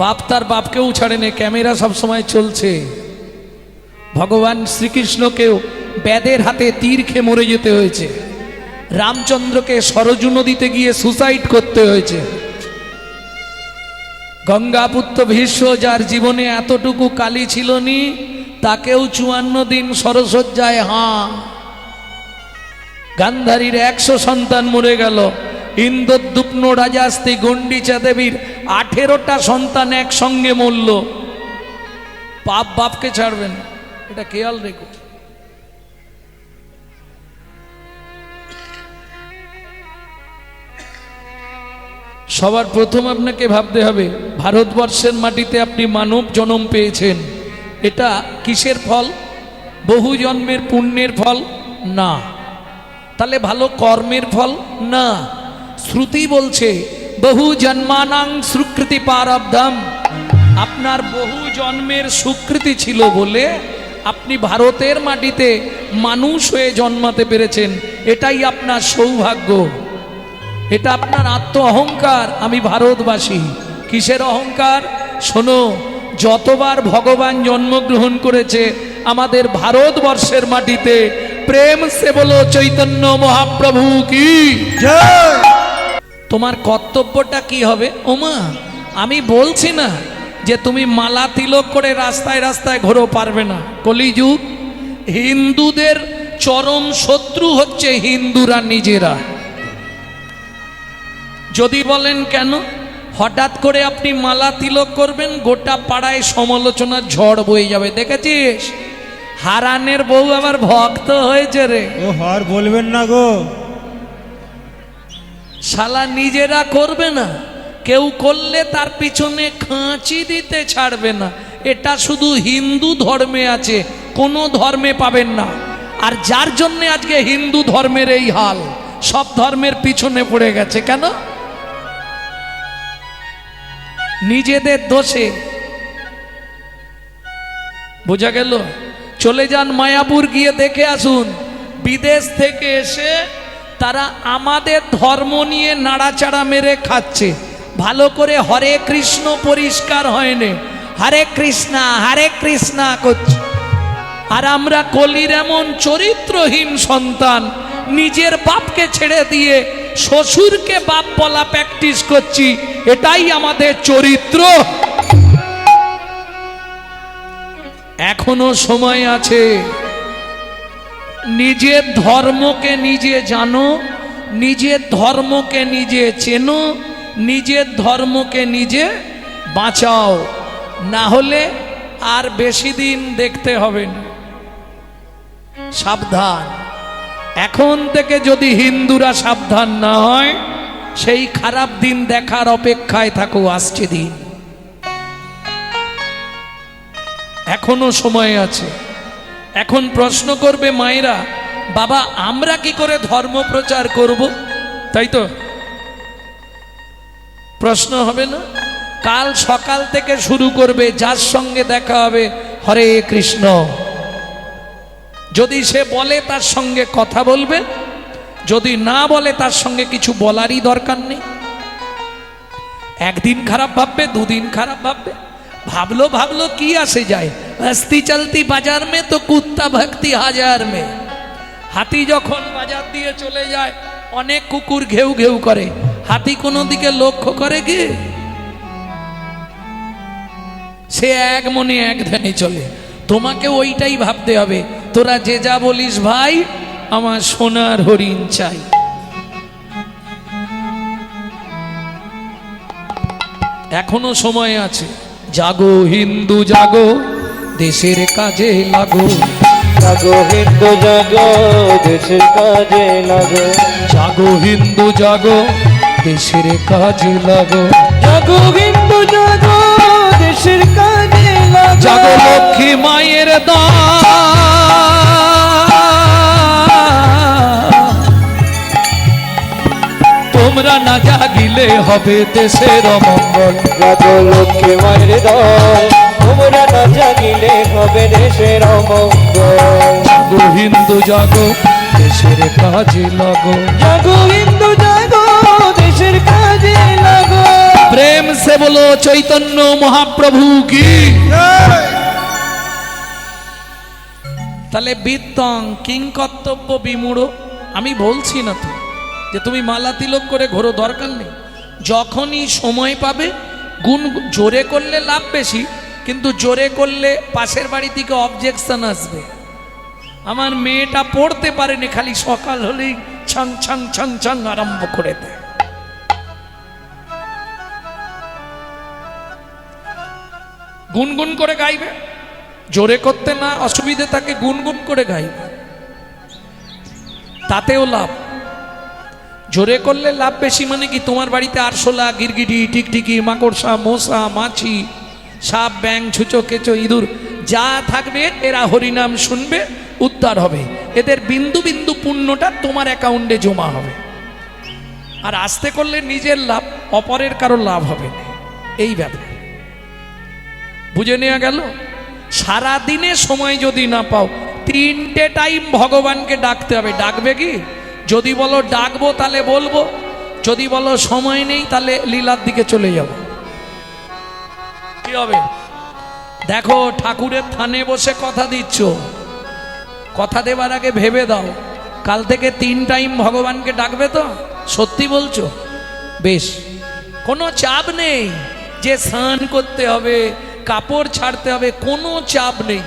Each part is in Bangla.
বাপ তার বাপকেও ছাড়েনি, ক্যামেরা সব সময় চলছে। ভগবান শ্রীকৃষ্ণকেও ব্যাদের হাতে তীর খেয়ে মরে যেতে হয়েছে, রামচন্দ্রকে সরজু নদীতে গিয়ে সুসাইড করতে হয়েছে। গঙ্গাপুত্র ভীষ্ম, যার জীবনে এতটুকু কালি ছিল নি, তাকেও 54 দিন সরসজ্জায় গান্ধারীর 100 সন্তান মরে গেল। ইন্দ্রদ্যুম্ন রাজাস্তি গণ্ডিচা দেবীর 18টা সন্তান একসঙ্গে মরল। পাপ বাপকে ছাড়বেন, এটা খেয়াল রেখো। সবার প্রথম আপনাকে ভাবতে হবে, ভারতবর্ষের মাটিতে আপনি মানব জন্ম পেয়েছেন, এটা কিসের ফল? বহু জন্মের পুণ্যের ফল? না। তাহলে ভালো কর্মের ফল? না। শ্রুতি বলছে বহু জন্মানাং সুকৃতি প্রারব্ধম, আপনার বহু জন্মের সুকৃতি ছিল বলে আপনি ভারতের মাটিতে মানুষ হয়ে জন্মাতে পেরেছেন। এটাই আপনার সৌভাগ্য, এটা আপনার আত্ম অহংকার। আমি ভারতবাসী। কিসের অহংকার? শোনো, যতবার ভগবান জন্মগ্রহণ করেছে আমাদের ভারতবর্ষের মাটিতে, প্রেম সে বলো চৈতন্য মহাপ্রভু কি জয়। তোমার কর্তব্যটা কি হবে? ওমা, আমি বলছি না যে তুমি মালা তিলক করে রাস্তায় রাস্তায় ঘোরো, পারবে না। কলিযুগ, হিন্দুদের চরম শত্রু হচ্ছে হিন্দুরা নিজেরা। যদি বলেন কেন, হঠাৎ করে আপনি মালা তিলক করবেন, গোটা পাড়ায় সমালোচনার ঝড় বয়ে যাবে। দেখেছিস, হারানের বউ আবার ভক্ত হয়েছে রে। ও হার বলবেন না গো, শালা নিজেরা করবে না, কেউ করলে তার পিছনে খাঁচি দিতে ছাড়বে না। এটা শুধু হিন্দু ধর্মে আছে, কোনো ধর্মে পাবেন না। আর যার জন্যে আজকে হিন্দু ধর্মের এই হাল, সব ধর্মের পিছনে পড়ে গেছে। কেন? নিজেদের দোষে। বোঝা গেল? চলে যান মায়াপুর, গিয়ে দেখে আসুন, বিদেশ থেকে এসে তারা আমাদের ধর্ম নিয়ে নাড়াচাড়া মেরে খাচ্ছে। ভালো করে হরে কৃষ্ণ পরিষ্কার হয়নি, হরে কৃষ্ণা করছে। আর আমরা কলির এমন চরিত্রহীন সন্তান, নিজের বাপকে ছেড়ে দিয়ে শ্বশুরকে বাপ বলা প্র্যাকটিস করছি। এটাই আমাদের চরিত্র। এখনো সময় আছে, নিজের ধর্মকে নিজে জানো, নিজের ধর্মকে নিজে চেনো, নিজের ধর্মকে নিজে বাঁচাও। না হলে আর বেশি দিন দেখতে হবে না। সাবধান, এখন থেকে যদি হিন্দুরা সাবধান না হয়, সেই খারাপ দিন দেখার অপেক্ষায় থাকো। আসছে দিন, এখনো সময় আছে। এখন প্রশ্ন করবে মায়েরা, বাবা আমরা কি করে ধর্ম প্রচার করব? তাই তো প্রশ্ন হবে না? কাল সকাল থেকে শুরু করবে, যার সঙ্গে দেখা হবে হরে কৃষ্ণ। যদি সে বলে তার সঙ্গে কথা বলবে, যদি না বলে তার সঙ্গে কিছু বলারই দরকার নেই। একদিন খারাপ ভাববে, দুদিন খারাপ ভাববে, ভাবলো কি আসে যায়। হস্তি চলতি বাজার মে তো কুত্তা ভক্তি হাজার মে। হাতি যখন বাজার দিয়ে চলে যায়, অনেক কুকুর ঘেউ ঘেউ করে, হাতি কোনো দিকে লক্ষ্য করে কি? সে এক মনে এক ধ্যানে চলে। তোমাকে ওইটাই ভাবতে হবে। তোরা যে যা বলিস ভাই, আমার সোনার হরিণ চাই। এখনো সময় আছে। জাগো হিন্দু জাগো, দেশের কাজে লাগো। জাগো হিন্দু জাগো, দেশের কাজে লাগো। জাগো হিন্দু জাগো, দেশের কাজে লাগো। জাগো হিন্দু জাগো, দেশের কাজে লাগো। জাগো লক্ষ্মী মায়ের দান, তোমরা না জাগিলে হবে দেশের অমঙ্গল। জাগো লক্ষ্মী মায়ের দল, তোমরা না জাগিলে হবে দেশের অমঙ্গল। জাগো হিন্দু জাগো, দেশের কাজে লাগো। জাগো হিন্দু জাগো, দেশের কাজে লাগো। प्रेम से बोलो चैतन्य महाप्रभु की। তাহলে বিত্তং কিং কর্তব্য বিমূঢ়, আমি বলছি না তো যে তুমি মালা তিলক করে ঘোরো, দরকার নেই। যখনই সময় পাবে গুণ জোরে করলে লাভ বেশি, কিন্তু জোরে করলে পাশের বাড়ি থেকে অবজেকশন আসবে। আমার মেয়েটা পড়তে পারেনি, খালি সকাল হলেই ছং ছং ছং ছং আরম্ভ করে দেয়। গুনগুন করে গাইবে, জোরে করতে না অসুবিধে থাকে, গুনগুন করে গাইবে, তাতেও লাভ। জোরে করলে লাভ বেশি মানে কি, তোমার বাড়িতে আরশোলা, গিরগিটি, টিকটিকি, মাকড়সা, মশা, মাছি, সাপ, ব্যাং, ছুঁচো, কেঁচো, ইঁদুর যা থাকবে এরা হরিনাম শুনবে, উদ্ধার হবে। এদের বিন্দু বিন্দু পুণ্যটা তোমার অ্যাকাউন্টে জমা হবে। আর আস্তে করলে নিজের লাভ, অপরের কারো লাভ হবে না, এই ব্যাপার। বুঝে নেওয়া গেল? সারা দিনে সময় যদি না পাও, 3টে টাইম ভগবানকে ডাকতে হবে। ডাকবে কি? যদি বলো ডাকবো তাহলে বলবো, যদি বলো সময় নেই তাহলে লীলার দিকে চলে যাব। কি হবে? দেখো, ঠাকুরের থানে বসে কথা দিচ্ছ, কথা দেবার আগে ভেবে দাও কাল থেকে 3 টাইম ভগবানকে ডাকবে তো? সত্যি বলছো? বেশ, কোনো চাপ নেই যে স্নান করতে হবে, কাপড় ছাড়তে হবে, কোনো চাপ নেই।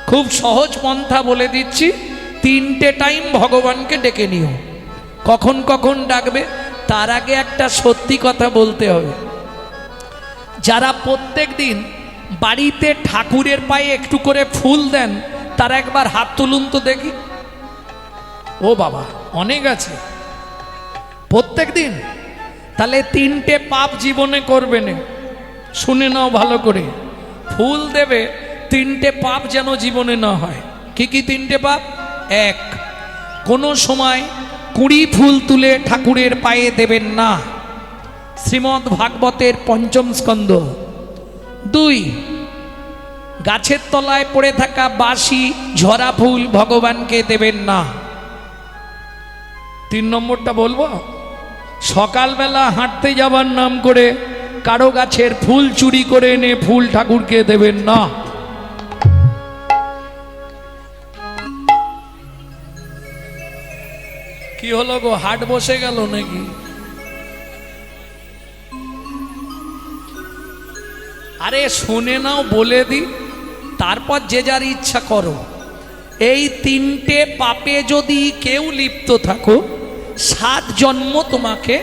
খুব সহজ পন্থা বলে দিচ্ছি, 3টে টাইম ভগবানকে ডেকে নিও। কখন কখন ডাকবে তার আগে একটা সত্যি কথা বলতে হবে। যারা প্রত্যেক দিন বাড়িতে ঠাকুরের পায়ে একটু করে ফুল দেন, তারা একবার হাত তুলুন তো দেখি। ও বাবা, অনেক আছে প্রত্যেক দিন। তাহলে 3টে পাপ জীবনে করবে না। শুনে নাও ভালো করে, ফুল দেবে, 3টে পাপ যেন জীবনে না হয়। কি কি 3টে পাপ? 1, কোনো সময় 20 ফুল তুলে ঠাকুরের পায়ে দেবেন না, শ্রীমদ্ ভাগবতের 5ম স্কন্ধ। 2, গাছের তলায় পড়ে থাকা বাসি ঝরা ফুল ভগবানকে দেবেন না। 3 নম্বরটা বলবো, সকালবেলা হাঁটতে যাবার নাম করে কারো গাছের ফুল চুরি করে এনে ফুল ঠাকুরকে দেবেন না। কি হলো গো, হাট বসে গেল নাকি? আরে শুনে নাও, বলে দি, তারপর যে যার ইচ্ছা করো। এই 3টে পাপে যদি কেউ লিপ্ত থাকো, 7 জন্ম তোমাকে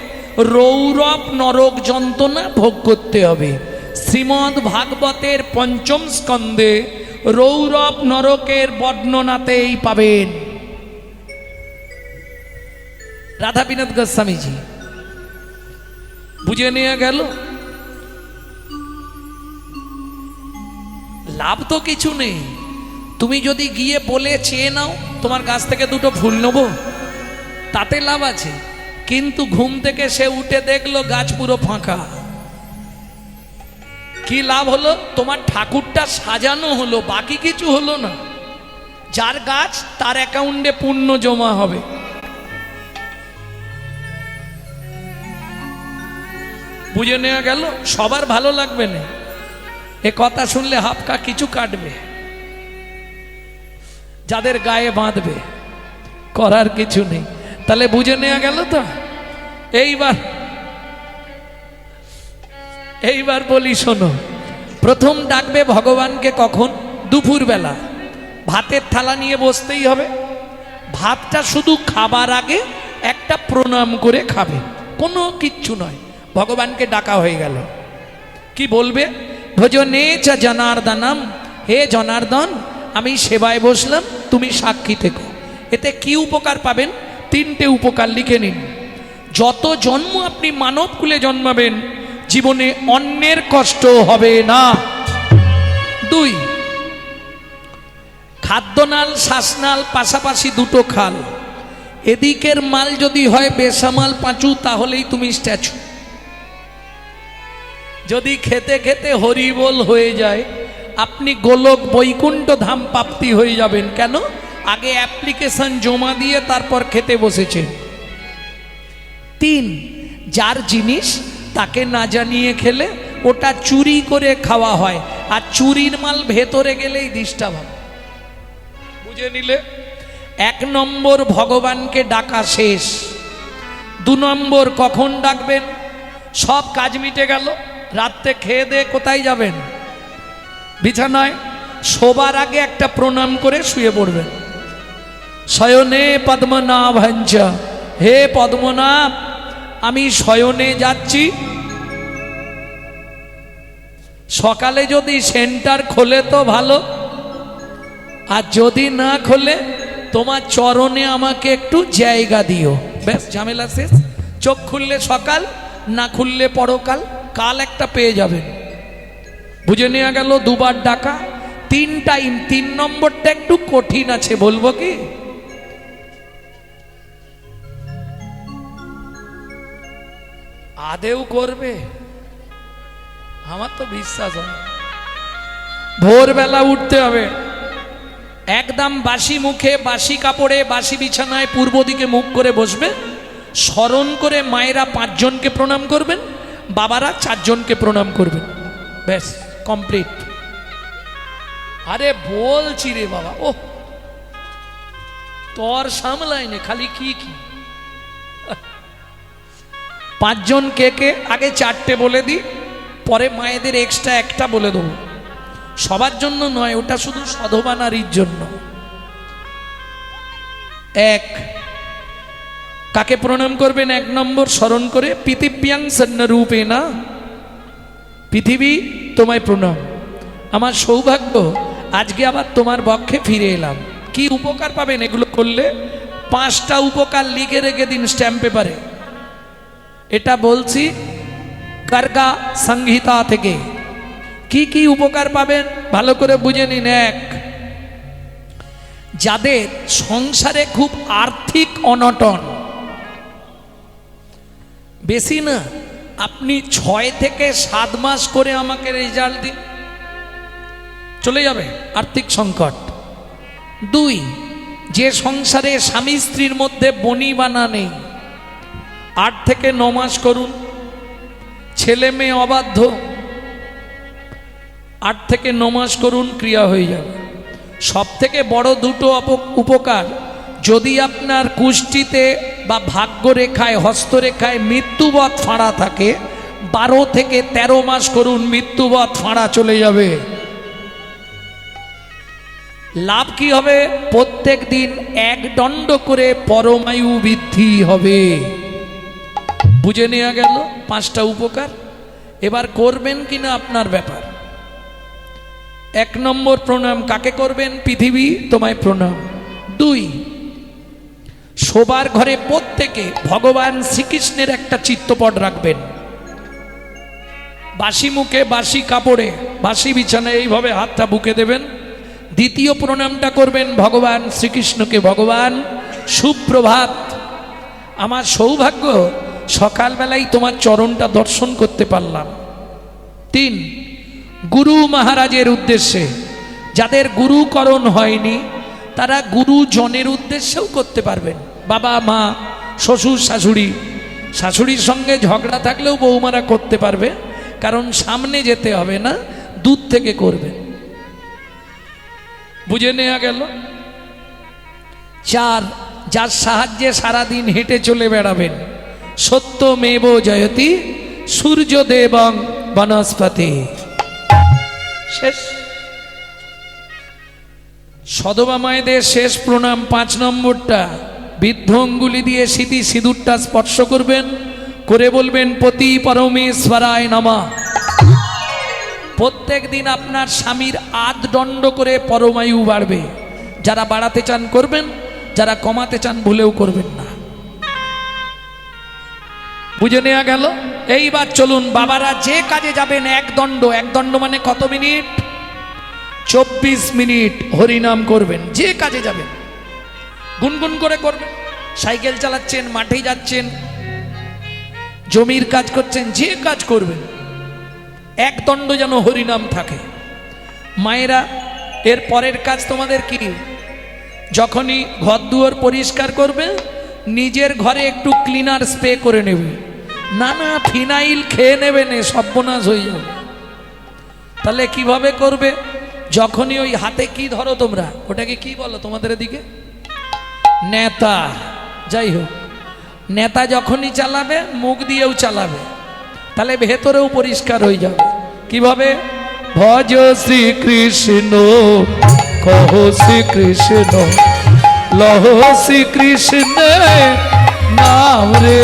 রৌরব নরক যন্ত্রণা ভোগ করতে হবে। শ্রীমদ্ ভাগবতের 5ম স্কন্ধে রৌরব নরকের বর্ণনাতেই পাবেন। রাধা বিনোদ গোস্বামীজি। বুঝে নেওয়া গেল? লাভ তো কিছু নেই। তুমি যদি গিয়ে বলে চেয়ে নাও তোমার গাছ থেকে 2টো ফুল নেব, তাতে লাভ আছে। কিন্তু ঘুম থেকে সে উঠে দেখলো গাছ পুরো ফাঁকা, কি লাভ হলো? তোমার ঠাকুরটা সাজানো হলো, বাকি কিছু হলো না। যার গাছ তার অ্যাকাউন্টে পুণ্য জমা হবে। বুঝে নেওয়া গেল? সবার ভালো লাগবে না, এ কথা শুনলে হাপকা কিছু কাটবে, যাদের গায়ে বাঁধবে, করার কিছু নেই। তাহলে বুঝে নেওয়া গেল তো? এইবার বলি শোনো, প্রথম ডাকবে ভগবানকে কখন? দুপুর বেলা। ভাতের থালা নিয়ে বসতেই হবে। ভাতটা শুধু খাবার আগে একটা প্রণাম করে খাবে, কোনো কিচ্ছু নয়। ভগবানকে ডাকা হয়ে গেল। কি বলবে? ভজনে চ জনার্দনম, হে জনার্দন আমি সেবায় বসলাম, তুমি সাক্ষী থেকো। এতে কি উপকার পাবেন? 3টে উপকার লিখে নিন। যত জন্ম আপনি মানব কুলে জন্মাবেন, জীবনে অন্যের কষ্ট হবে না। 2, খাদ্যনাল শ্বাসনাল পাশাপাশি 2টো খাল। এদিকের মাল যদি হয় বেসামাল পাঁচু, তাহলেই তুমি স্ট্যাচু। যদি খেতে খেতে হরিবোল হয়ে যায়, আপনি গোলক বৈকুণ্ঠ ধাম প্রাপ্তি হয়ে যাবেন। কেন? আগে অ্যাপ্লিকেশন জমা দিয়ে তারপর খেতে বসেছেন। 3, যার জিনিস তাকে না জানিয়ে খেলে ওটা চুরি করে খাওয়া হয়, আর চুরির মাল ভেতরে গেলেই ডিস্টার্ব হবে। বুঝে নিলে? 1 নম্বর ভগবানকে ডাকা শেষ। 2 নম্বর কখন ডাকবেন? সব কাজ মিটে গেল, রাত্রে খেয়ে দিয়ে কোথায় যাবেন? বিছানায়। শোবার আগে একটা প্রণাম করে শুয়ে পড়বেন। শয়নে পদ্মনাভঞ্চ, হে পদ্মনাভ আমি শয়নে যাচ্ছি। সকালে যদি সেন্টার খোলে তো ভালো, আর যদি না খোলে তোমার চরণে আমাকে একটু জায়গা দিও, ব্যাস ঝামেলা শেষ। চোখ খুললে সকাল, না খুললে পরকাল, কাল একটা পেয়ে যাবেন। বুঝে নেওয়া গেল? 2 বার ডাকা, 3 টাইম। 3 নম্বরটা একটু কঠিন আছে, বলবো কি? আদেও করবে? আমার তো বিশ্বাস হয়। ভোরবেলা উঠতে হবে, একদম বাসি মুখে, বাসি কাপড়ে, বাসি বিছানায় পূর্ব দিকে মুখ করে বসবে। স্মরণ করে মায়েরা 5 জনকে প্রণাম করবেন, বাবারা 4 জনকে প্রণাম করবেন, ব্যাস কমপ্লিট। আরে বলছি রে বাবা, ও তোর সামলাইনে খালি কি কি। 5 জন কে কে? আগে 4টে বলে দিই, পরে মায়েদের এক্সট্রা একটা বলে দেবো। সবার জন্য নয়, ওটা শুধু সধবা নারীর জন্য। 1, কাকে প্রণাম করবেন? 1 নম্বর স্মরণ করে, পৃথিব্যাং সন্নরূপে না, পৃথিবী তোমায় প্রণাম। আমার সৌভাগ্য আজকে আবার তোমার বক্ষে ফিরে এলাম। কি উপকার পাবেন এগুলো করলে? 5টা উপকার লিখে রেখে দিন স্ট্যাম্প পেপারে। এটা বলছি গার্গা সংহিতা থেকে। কি কি উপকার পাবেন ভালো করে বুঝে নিন। 1, যাদের সংসারে খুব আর্থিক অনটন, বেশি না, আপনি 6 থেকে 7 মাস করে আমাকে রেজাল্ট দিন, চলে যাবে আর্থিক সংকট। 2, যে সংসারে স্বামী স্ত্রীর মধ্যে বনিবানা নেই, 8 থেকে 9 মাস করুন। ছেলে মেয়ে অবাধ্য, 8 থেকে 9 মাস করুন, ক্রিয়া হয়ে যাবে। সব থেকে বড় 2টো উপকার, যদি আপনার কুষ্ঠিতে বা ভাগ্যরেখায়, হস্তরেখায় মৃত্যুবৎ ফাঁড়া থাকে, 12 থেকে 13 মাস করুন, মৃত্যুবৎ ফাঁড়া চলে যাবে। লাভ কি হবে? প্রত্যেক দিন 1 দণ্ড করে পরমায়ু বৃদ্ধি হবে। বুঝে নেওয়া গেল 5টা উপকার। এবার করবেন কিনা আপনার ব্যাপার। 1 নম্বর প্রণাম কাকে করবেন? পৃথিবী তোমায় প্রণাম। 2, শোবার ঘরে প্রত্যেকে ভগবান শ্রীকৃষ্ণের একটা চিত্রপট রাখবেন। বাসি মুখে, বাসি কাপড়ে, বাসি বিছানায় এইভাবে হাতটা বুকে দেবেন। 2য় প্রণামটা করবেন ভগবান শ্রীকৃষ্ণকে। ভগবান সুপ্রভাত, আমার সৌভাগ্য সকালবেলায় তোমার চরণটা দর্শন করতে পারলাম। 3, গুরু মহারাজের উদ্দেশ্যে, যাদের গুরুকরণ হয়নি তারা গুরুজনের উদ্দেশ্যেও করতে পারবেন। বাবা মা, শ্বশুর শাশুড়ি, শাশুড়ির সঙ্গে ঝগড়া থাকলেও বৌমারা করতে পারবে, কারণ সামনে যেতে হবে না, দূর থেকে করবেন। বুঝে নেওয়া গেল? 4, যার সাহায্যে সারাদিন হেঁটে চলে বেড়াবেন। সত্যমেব জয়তি সূর্যদেবং বনস্পতি। শেষ। সধবা মায়েদের শেষ প্রণাম 5 নম্বরটা, বৃদ্ধ অঙ্গুলি দিয়ে স্মৃতি সিঁদুরটা স্পর্শ করবেন, করে বলবেন পতি পরমেশ্বরায় নমঃ। প্রত্যেক দিন আপনার স্বামীর 8 দণ্ড করে পরমায়ু বাড়বে। যারা বাড়াতে চান করবেন, যারা কমাতে চান ভুলেও করবেন না। বুঝে নেওয়া গেল? এইবার চলুন বাবারা, যে কাজে যাবেন 1 দণ্ড। 1 দণ্ড মানে কত মিনিট? 24 মিনিট হরিনাম করবেন। যে কাজে যাবেন গুনগুন করে করবেন। সাইকেল চালাচ্ছেন, মাঠে যাচ্ছেন, জমির কাজ করছেন, যে কাজ করবেন 1 দণ্ড যেন হরিনাম থাকে। মায়েরা, এর পরের কাজ তোমাদের কি? যখনই ঘর দুয়ার পরিষ্কার করবে, নিজের ঘরে একটু ক্লিনার স্প্রে করে নেবে। না না, ফিনাইল খেয়ে নেবে নে, সর্বনাশ হয়ে যাবে। তাহলে কিভাবে করবে? যখনই ওই হাতে কি ধরো তোমরা, ওটাকে কি বলো তোমাদের দিকে? নেতা। যাই হোক, নেতা যখনই চালাবে মুখ দিয়েও চালাবে, তাহলে ভেতরেও পরিষ্কার হয়ে যাবে। কিভাবে? ভজ শ্রীকৃষ্ণ, কহ শ্রীকৃষ্ণ, লহ শ্রীকৃষ্ণ নাম রে।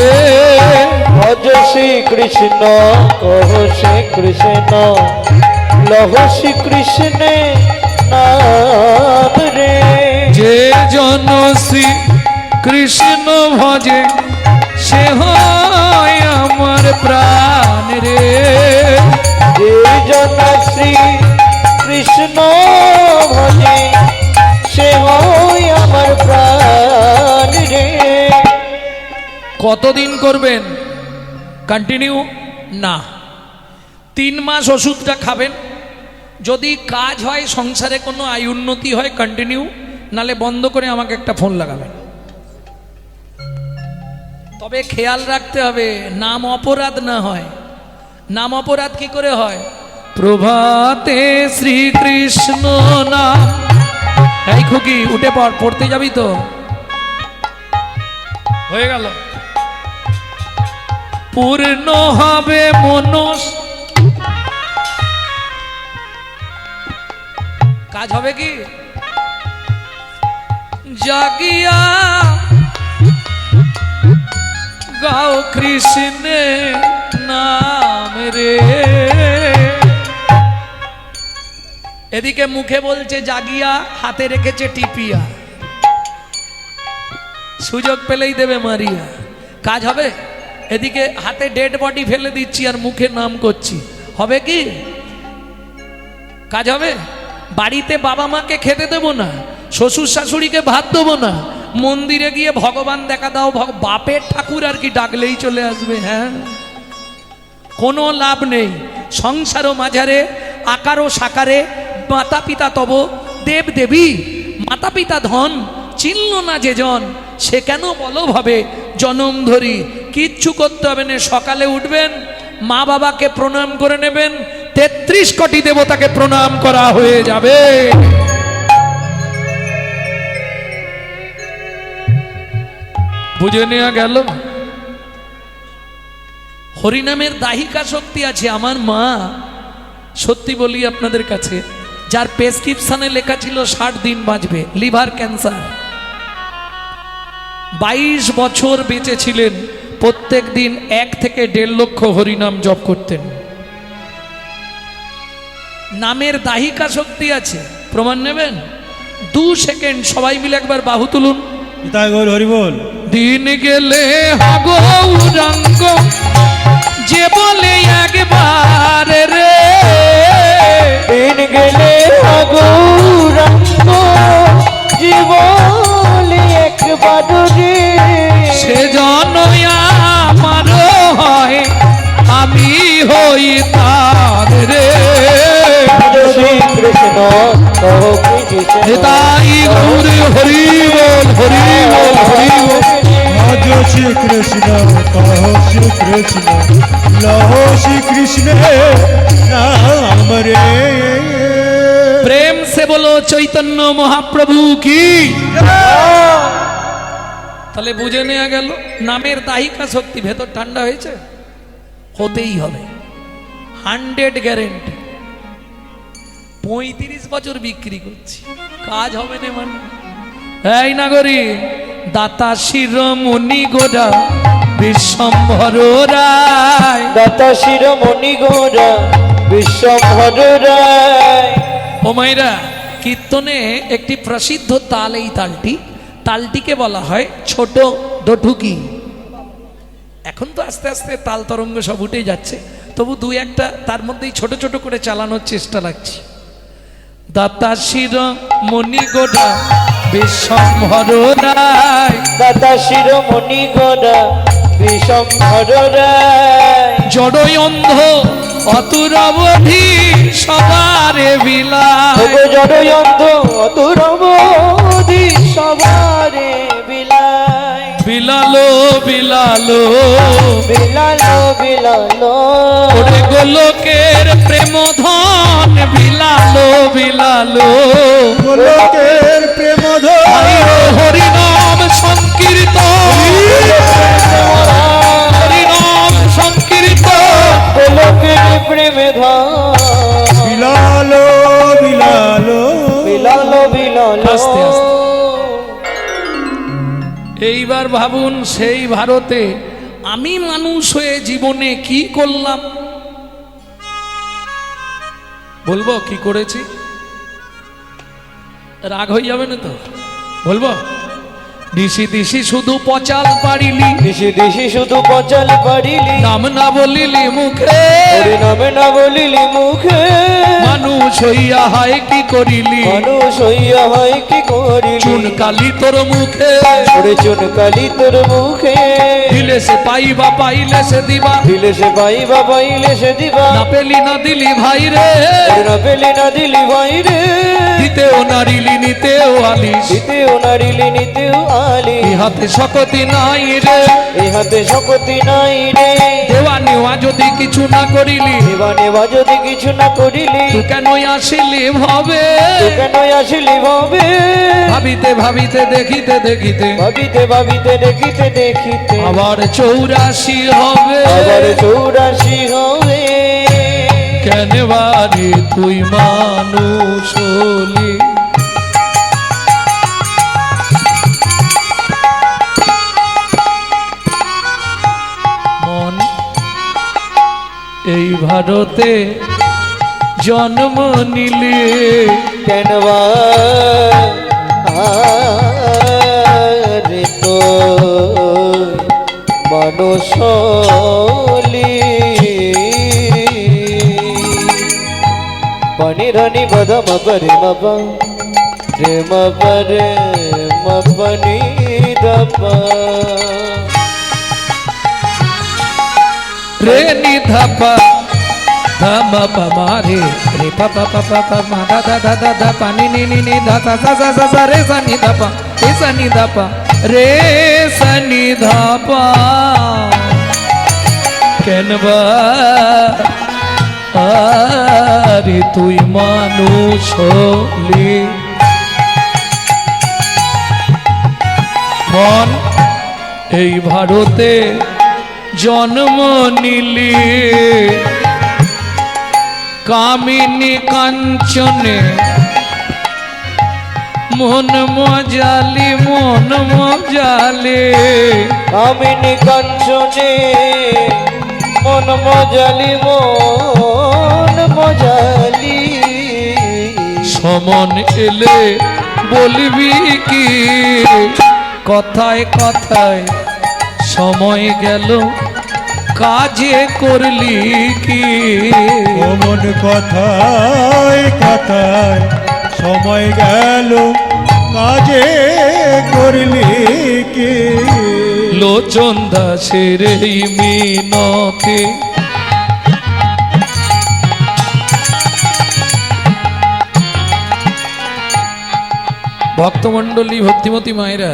ভজ শ্রী কৃষ্ণ, কহ শ্রী কৃষ্ণ, লহ শ্রী কৃষ্ণ নাম রে। যে জন শ্রী কৃষ্ণ ভজে সে হয় আমার প্রাণ রে। যে জন শ্রী কৃষ্ণ ভজে সে হয় আমার প্রাণ রে। কতদিন করবেন? কন্টিনিউ না, 3 মাস ওষুধটা খাবেন। যদি কাজ হয়, সংসারে কোনো আয় উন্নতি হয়, কন্টিনিউ, নালে বন্ধ করে আমাকে একটা ফোন লাগাবেন। তবে খেয়াল রাখতে হবে নাম অপরাধ না হয়। নাম অপরাধ কি করে হয়? প্রভাতে শ্রীকৃষ্ণ নাম। এই খুকি উঠে পড়, পড়তে যাবি তো? হয়ে গেল। পূর্ণ হবে মনস, কাজ হবে কি? জাগিয়া গাও কৃষ্ণের নাম রে। এদিকে মুখে বলছে জাগিয়া, হাতে রেখেছে টিপিয়া, সুযোগ পেলেই দেবে মারিয়া। কাজ হবে? এদিকে হাতে ডেড বডি ফেলে দিচ্ছি আর মুখে নাম করছি, হবে কি? কাজ হবে? বাড়িতে বাবা মাকে খেতে দেবো না, শ্বশুর শাশুড়িকে ভাত দেবো না, মন্দিরে গিয়ে ভগবান দেখা দাও, বাপের ঠাকুর আর কি ডাকলেই চলে আসবে। হ্যাঁ, কোনো লাভ নেই। সংসার ও মাঝারে আকার ও সাকারে মাতা পিতা তব দেব দেবী, মাতা পিতা ধন চিনল না যে জন, সে কেন বলো ভাবে জনম ধরি। কিচ্ছু করতে হবে না, সকালে উঠবেন, মা বাবাকে প্রণাম করে নেবেন, 33 কোটি দেবতাকে প্রণাম করা হয়ে যাবে। বুঝে নেওয়া গেল? হরিনামের দাহিকা শক্তি আছে। আমার মা, সত্যি বলি আপনাদের কাছে, যার প্রেসক্রিপশনে লেখা ছিল 60 দিন বাঁচবে, লিভার ক্যান্সার, 22 বছর বেঁচে ছিলেন, প্রত্যেক দিন 1 থেকে 1.5 লক্ষ হরিনাম জপ করতেন। নামের দাহিকা শক্তি আছে, প্রমাণ নেবেন? 2 সেকেন্ড সবাই মিলে একবার বাহু তুলুন। হরি বল। দিন গেলে গৌরাঙ্গ যে বলে একবার রে, দিন গেলে গৌরাঙ্গ জীবনে একবার রে। সে জন আমার হয়, আমি হই তার রে। শ্রী কৃষ্ণ কহ কৃষ্ণ, তাই গৌরে হরি বল, হরি বল, হরি বল। ভজ শ্রী কৃষ্ণ, কহ শ্রী কৃষ্ণ, লহ শ্রী কৃষ্ণ নাম রে। প্রেম সে বলো চৈতন্য মহাপ্রভু কি। তাহলে বুঝে নেওয়া গেল নামের দাহিকা শক্তি। ভেতর ঠান্ডা হয়েছে? হতেই হবে, 100 গ্যারেন্টি। 35 বছর বিক্রি করছি, কাজ হবে না মানে? এই নাগরী, দাতা শিরোমণি গোরা বিশ্বম্ভর রায়, দাতা শিরোমণি গোরা বিশ্বম্ভর রায়। ও মাইরা, কীর্তনে একটি প্রসিদ্ধ তাল, এই তালটিকে বলা হয় ছোট দঠুকি। এখন তো আস্তে আস্তে তাল তরঙ্গ সব উঠে যাচ্ছে, তবু 2-1টা তার মধ্যেই ছোট ছোট করে চালানোর চেষ্টা লাগছে। দাতা শিরোমণি গোরা বিশ্বম্ভর রায়, দাতা শিরোমণি গোরা বিশ্বম্ভর রায়। জড়ই অন্ধ অতুরবধি সবারে বিলায়, জড়ই অন্ধ অতুরবধি সবারে বিলায়। বিলালো বিলালো বিলালো বিলালো ওরে গোলকের প্রেম ধন বিলালো বিলালো গোলকের প্রেম আইরো হরিনাম সংকীর্তন হরিনাম সংকীর্তন গোলকের প্রেমে ধান বিলালো বিলালো বিলালো বিলালো আস্তে আস্তে। এইবার ভাবুন সেই ভারতে আমি মানুষ হয়ে জীবনে কি করলাম, বলবো কি করেছি? রাগ হয়ে যাবে না তো? বলবো দিশি দিশি শুধু পচাল পারিলি, দিশি দিশি শুধু পচাল পারিলি নাম না বলিলি মুখে, ওরে নামে না বলিলি মুখে মানুষ হইয়া হায় কি করিলি, মানুষ হইয়া হয় কি করিলি চুন কালি তোর মুখে, ওরে চুন কালি তোর মুখে দিলে সে পাইবা পাইলে সে দিবা, দিলে সে পাইবা পাইলে সে দিবা না পেলি না দিলি ভাই রে, ওরে না পেলে না দিলি ভাই রে দিতেও নারিলি নিতেও আলিস, দিতেও নারিলি নিতেও আলি ইহাতে শকতি নাই রে, এই হাতে শক্তি নাই রে দেওয়া নেওয়া যদি কিছু না করিলি, নেবা নেবা যদি কিছু না করিলি তুই কেন আসিলি ভাবে, তুই কেন আসিলি ভাবে ভাবিতে ভাবিতে দেখিতে দেখিতে ভাবিতে ভাবিতে দেখিতে দেখিতে আবার 84 হবে, আবার 84 হবে কেন বারে তুই মানুষ হলি। মন এই ভারতে জন্ম নিলে কেন রে তো মানুষ হলি পানি রানি বদম পরে মপা রে মপরে মপনি দপা রে নি ধাপা ধামা পামা রে রে পা পা পা পা পা মা দা দা দা দা দা পা নি নি নি নি ধা সা সা সা সা সা রে সা নি ধা পা রে সা নি ধা পা রে সা নি ধা পা কেন বা আরে তুই মানুষ হলি। মন এই ভারতে জন্ম নিলি কামিনী কাঞ্চনে মন মজালি মন মজালে, কামিনী কাঞ্চনে মন মজালি মন মজালি সমন এলে বলবি কি কথায় কথায় সময় গেল কাজে করলি কি, অমন কথায় কথায় সময় গেল কাজে করলি কি, লোচন দাসের এই মিনতি ভক্তমণ্ডলী ভক্তিমতী মায়েরা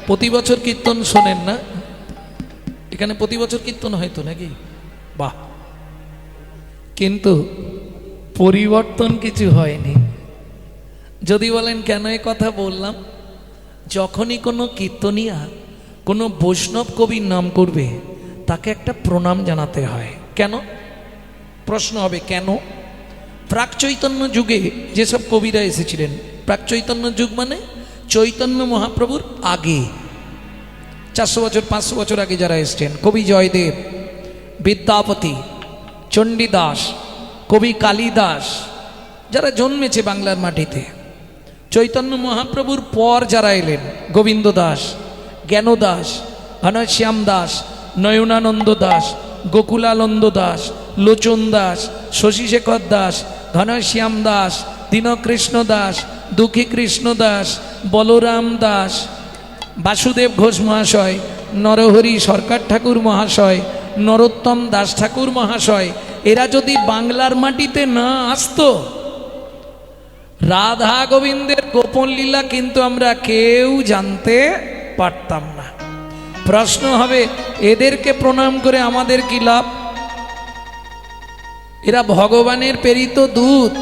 প্রতি বছর কীর্তন শোনেন না? এখানে প্রতি বছর কীর্তন হয়তো নাকি? বাহ, কিন্তু পরিবর্তন কিছু হয়নি। যদি বলেন কেন এ কথা বললাম, যখনই কোনো কীর্তনিয়া কোনো বৈষ্ণব কবির নাম করবে তাকে একটা প্রণাম জানাতে হয়। কেন? প্রশ্ন হবে কেন? প্রাক চৈতন্য যুগে যেসব কবিরা এসেছিলেন, প্রাক চৈতন্য যুগ মানে চৈতন্য মহাপ্রভুর আগে 400 বছর 500 বছর আগে যারা এসছেন, কবি জয়দেব, বিদ্যাপতি, চণ্ডীদাস, কবি কালিদাস, যারা জন্মেছে বাংলার মাটিতে, চৈতন্য মহাপ্রভুর পর যারা এলেন, গোবিন্দ দাস, জ্ঞানদাস, ঘনশ্যাম দাস, নয়নানন্দ দাস, গোকুলানন্দ দাস, লোচন দাস, শশীশেখর দাস, ঘনশ্যাম দাস, দীনকৃষ্ণ দাস, দুঃখী কৃষ্ণ দাস, বলরাম দাস, বাসুদেব ঘোষ মহাশয়, নরহরি সরকার ঠাকুর মহাশয়, নরোত্তম দাস ঠাকুর মহাশয়, এরা যদি বাংলার মাটিতে না আসতো, রাধা গোবিন্দের গোপন লীলা কিন্তু আমরা কেউ জানতে পারতাম না। প্রশ্ন হবে এদেরকে প্রণাম করে আমাদের কি লাভ? এরা ভগবানের প্রেরিত দূত,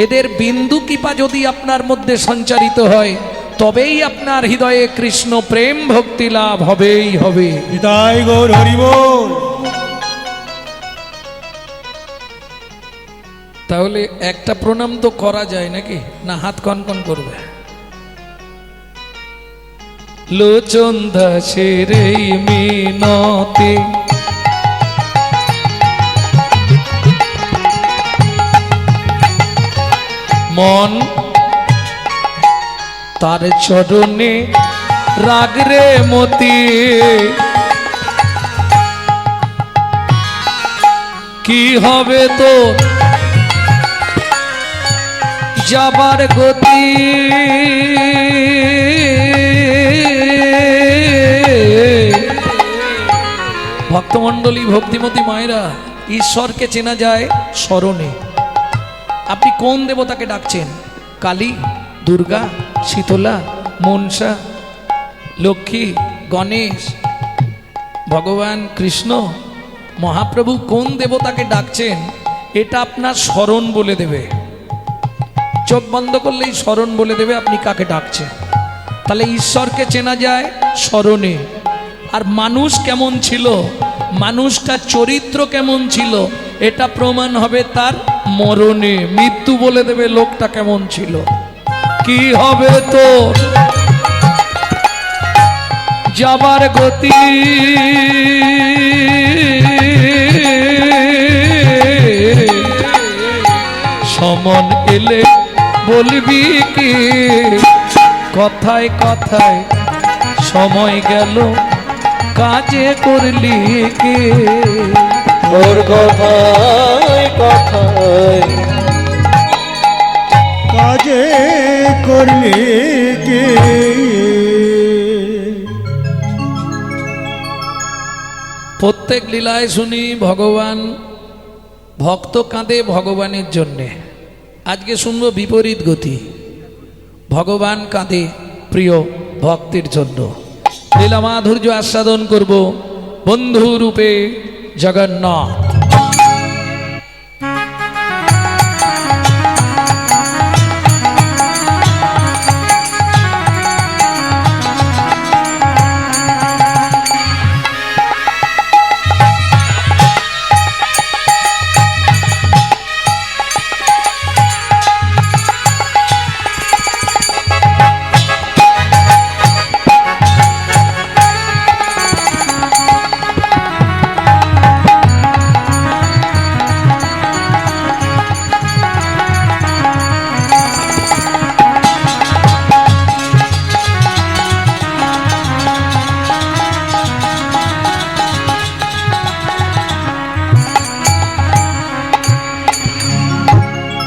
এদের বিন্দু কৃপা যদি আপনার মধ্যে সঞ্চারিত হয় তবেই আপনার হৃদয়ে কৃষ্ণ প্রেম ভক্তি লাভ হবেই হবে। নিতাই গৌর হরি বল। তাহলে একটা প্রণাম তো করা যায় নাকি, না হাত কনকন করবে? লোচন দাসের এই মিনতে মন তার চরণে রাগরে মতি, কি হবে তো যাবার গতি? ভক্তমণ্ডলী, ভক্তিমতী মায়েরা, ঈশ্বরকে চেনা যায় স্মরণে। আপনি কোন দেবতাকে ডাকছেন? কালী, দুর্গা, শীতলা, মনসা, লক্ষ্মী, গণেশ, ভগবান কৃষ্ণ, মহাপ্রভু কোন দেবতাকে ডাকছেন এটা আপনার স্মরণ বলে দেবে। চোখ বন্ধ করলেই স্মরণ বলে দেবে আপনি কাকে ডাকছেন। তাহলে ঈশ্বরকে চেনা যায় স্মরণে। আর মানুষ কেমন ছিল, মানুষটার চরিত্র কেমন ছিল, এটা প্রমাণ হবে তার মরণে। মৃত্যু বলে দেবে লোকটা কেমন ছিল। কি হবে তো যাবার গতি? সমন এলে বলবি কি, কথায় কথায় সময় গেল কাজে করলি কি? ওর কথায় কথায় কাজে করলি কি? প্রত্যেক লীলায় শুনি ভগবান, ভক্ত কাঁদে ভগবানের জন্যে। আজকে শুনবো বিপরীত গতি, ভগবান কাঁদে প্রিয় ভক্তের জন্য। লীলা মাধুর্য আস্বাদন করব বন্ধু রূপে জগন্নাথ।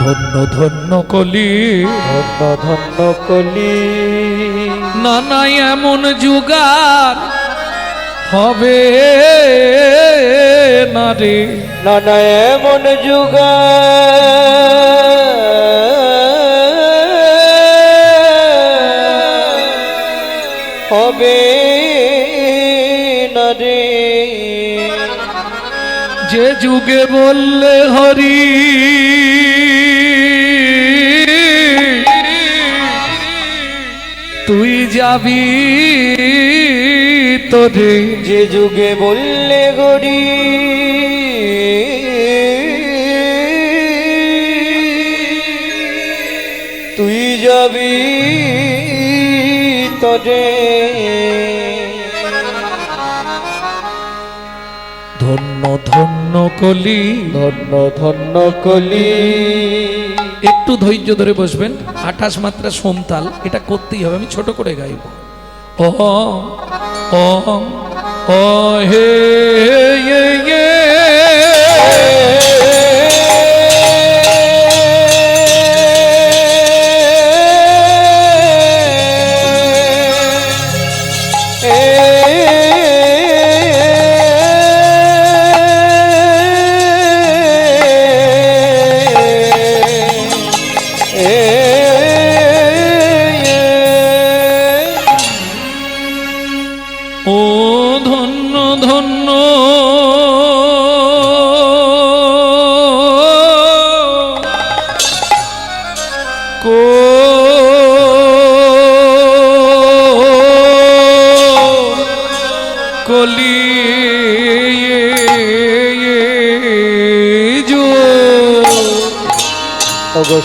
ধন্য ধন্য কলি, ধন্য ধন্য কলি, নানা এমন যুগার হবে না রে। নানা এমন যুগা হবে না রে। যে যুগে বললে হরি তুই যাবি তোরে, যে যুগে বললে গরি তুই যাবি তোরে। ধন্য ধন্য কলি, ধন্য ধন্য কলি। একটু ধৈর্য ধরে বসবেন। 28 মাত্রা সোমতাল, এটা করতেই হবে, আমি ছোট করে গাইব। ও ও ও হে য়ে য়ে ও কলি ওগো